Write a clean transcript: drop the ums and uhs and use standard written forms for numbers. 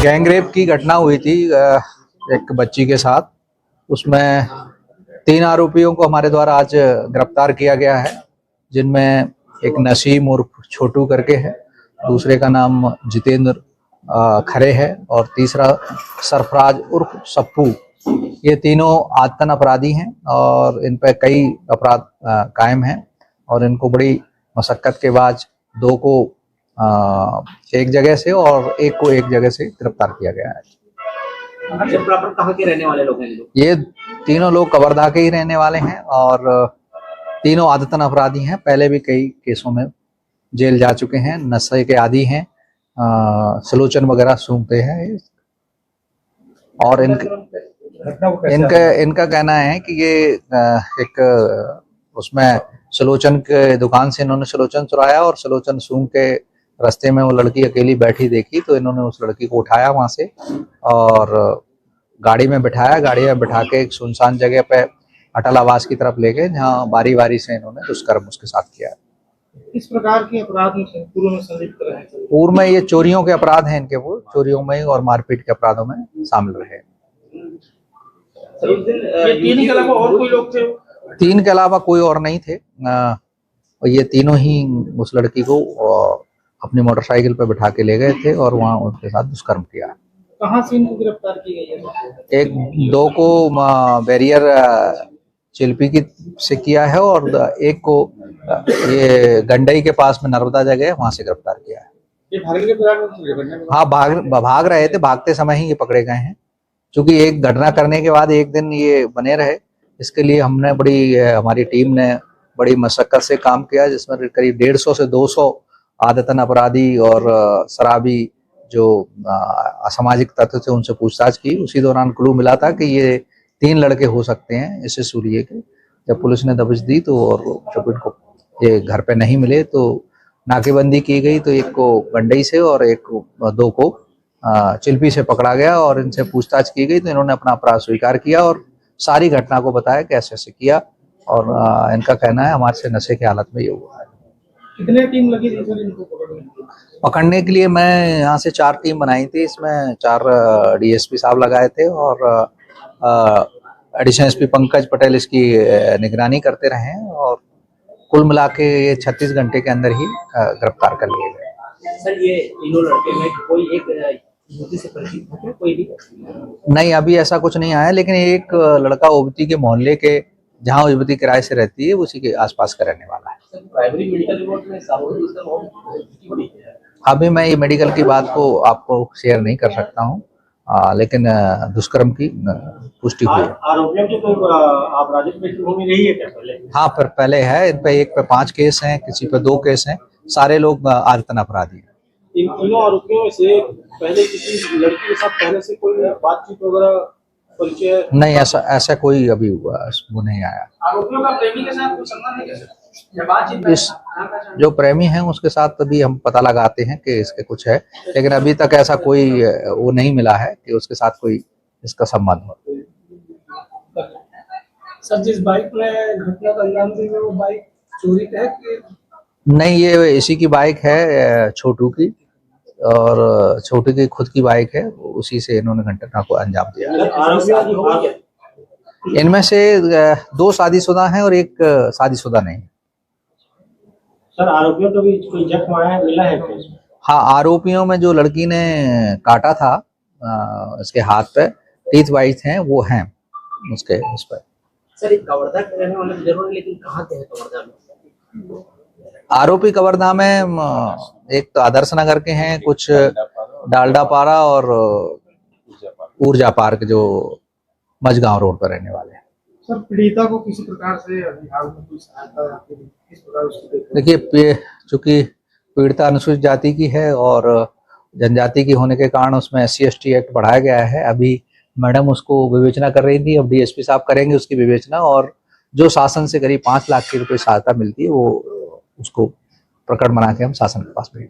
Gangrape की घटना हुई थी एक बच्ची के साथ। उसमें 3 आरोपियों को हमारे द्वारा आज गिरफ्तार किया गया है, जिनमें एक नसीम उर्फ छोटू करके है, दूसरे का नाम जितेंद्र खरे है और तीसरा सरफराज उर्फ सप्पू। ये तीनों आतंक अपराधी हैं और इन पर कई अपराध कायम हैं और इनको बड़ी मशक्कत के बाद 2 को एक जगह से और एक को एक जगह से गिरफ्तार किया गया है। कहाँ के रहने वाले लोग हैं? ये तीनों लोग कवर्धा के ही रहने वाले हैं और तीनों आदतन अपराधी हैं। पहले भी कई केसों में जेल जा चुके हैं, नशे के आदी हैं, सलोचन वगैरह सूंघते हैं। और इनका कहना है कि ये एक उसमें सलोचन के दुकान से इन्होंने सलोचन चुराया और सलोचन सूंघ के रास्ते में वो लड़की अकेली बैठी देखी तो इन्होंने उस लड़की को उठाया वहां से और गाड़ी में बिठाया। गाड़ी में बिठा के एक सुनसान जगह पे अटल आवास की तरफ ले गए, जहाँ बारी बारी से इन्होंने दुष्कर्म उसके साथ किया। इस प्रकार के अपराध में पूर्व में संलिप्त रहे? पूर्व में ये चोरियों के अपराध हैं इनके, वो चोरियों में और मारपीट के अपराधों में शामिल रहे। 3 के अलावा और कोई लोग थे? 3 के अलावा कोई और नहीं थे। ये तीनों ही उस लड़की को अपनी मोटरसाइकिल पर बिठा के ले गए थे और वहां उनके साथ दुष्कर्म किया। कहां से इनको गिरफ्तार की गई है? 2 को बैरियर चिल्पी की से किया है और एक को ये गंडई के पास में नर्मदा जगह है, वहां से गिरफ्तार किया है। ये भागने के दौरान? हाँ, भाग रहे थे। भागते समय ही ये पकड़े गए हैं। क्योंकि एक घटना करने के बाद एक दिन ये बने रहे, इसके लिए हमने हमारी टीम ने बड़ी मशक्कत से काम किया, जिसमें करीब 150 से 200 आदतन अपराधी और शराबी जो असामाजिक तत्व थे उनसे पूछताछ की। उसी दौरान क्लू मिला था कि ये 3 लड़के हो सकते हैं इसे सूर्य के। जब पुलिस ने दबिश दी तो और जब इनको ये घर पे नहीं मिले तो नाकेबंदी की गई, तो एक को गंडई से और 2 को चिल्पी से पकड़ा गया और इनसे पूछताछ की गई तो इन्होंने अपना अपराध स्वीकार किया और सारी घटना को बताया कि ऐसे ऐसे किया। और इनका कहना है हमारे से नशे की हालत में ये हुआ है। कितने टीम लगी थी सर इनको पकड़ने के लिए? मैं यहाँ से 4 टीम बनाई थी, इसमें 4 डीएसपी साहब लगाए थे और एडिशनल एसपी पंकज पटेल इसकी निगरानी करते रहे और कुल मिला के ये 36 घंटे के अंदर ही गिरफ्तार कर लिए गए। सर, ये तीनों लड़के में कोई एक युवती से परिचित है? कोई भी नहीं, अभी ऐसा कुछ नहीं आया, लेकिन एक लड़का ओबती के मोहल्ले के जहाँ युवती किराए से रहती है उसी के आसपास का रहने वाला है। प्राइमरी मेडिकल रिपोर्ट में अभी मैं ये मेडिकल की बात को आपको शेयर नहीं कर सकता हूँ, लेकिन दुष्कर्म की पुष्टि हुई है। आरोपियों की कोई आपराधिक पृष्ठभूमि रही है क्या पहले? हाँ, पर पहले है। इन पे एक पे 5 केस हैं, किसी पे 2 केस हैं। सारे लोग आदतन अपराधी हैं। इन तीनों आरोपियों में से पहले किसी लड़की के साथ पहले से कोई बातचीत वगैरह परिचय? नहीं, ऐसा कोई अभी वो नहीं आया। आरोपियों का प्रेमी के साथ कुछ संबंध है? इस जो प्रेमी है उसके साथ अभी हम पता लगाते हैं कि इसके कुछ है, लेकिन अभी तक ऐसा कोई वो नहीं मिला है कि उसके साथ कोई इसका संबंध हो। सर, जिस बाइक में घटना का अंजाम दी वो बाइक चोरी है कि नहीं? ये इसी की बाइक है, छोटू की, और छोटू की खुद की बाइक है, उसी से इन्होंने घटना को अंजाम दिया। इनमें से 2 शादीशुदा हैं और एक शादीशुदा नहीं। सर, आरोपियों को भी कोई जख्म आया मिला है? हाँ, आरोपियों में जो लड़की ने काटा था इसके हाथ पे टीथ वाइट हैं, वो हैं उसके उस पर। सर, एक कवर्धा के रहने वाले जरूर, लेकिन कहाँ के हैं कवर्धा में? आरोपी कवर्धा में एक तो आदर्श नगर के हैं, कुछ डालडापारा और ऊर्जा पार्क जो मझगांव रोड पर रहने वाले हैं। सर, पीड़िता को किसी प्रकार से अभिभावक में कोई सहायता किस प्रकार उसकी? देखिए, चूंकि पीड़िता अनुसूचित जाति की है और जनजाति की होने के कारण उसमें SC/ST एक्ट बढ़ाया गया है। अभी मैडम उसको विवेचना कर रही थी, अब DSP साहब करेंगे उसकी विवेचना, और जो शासन से करीब 5 लाख की रुपए सहायता मिलती है वो उसको प्रकट बना के हम शासन के पास भेजेंगे।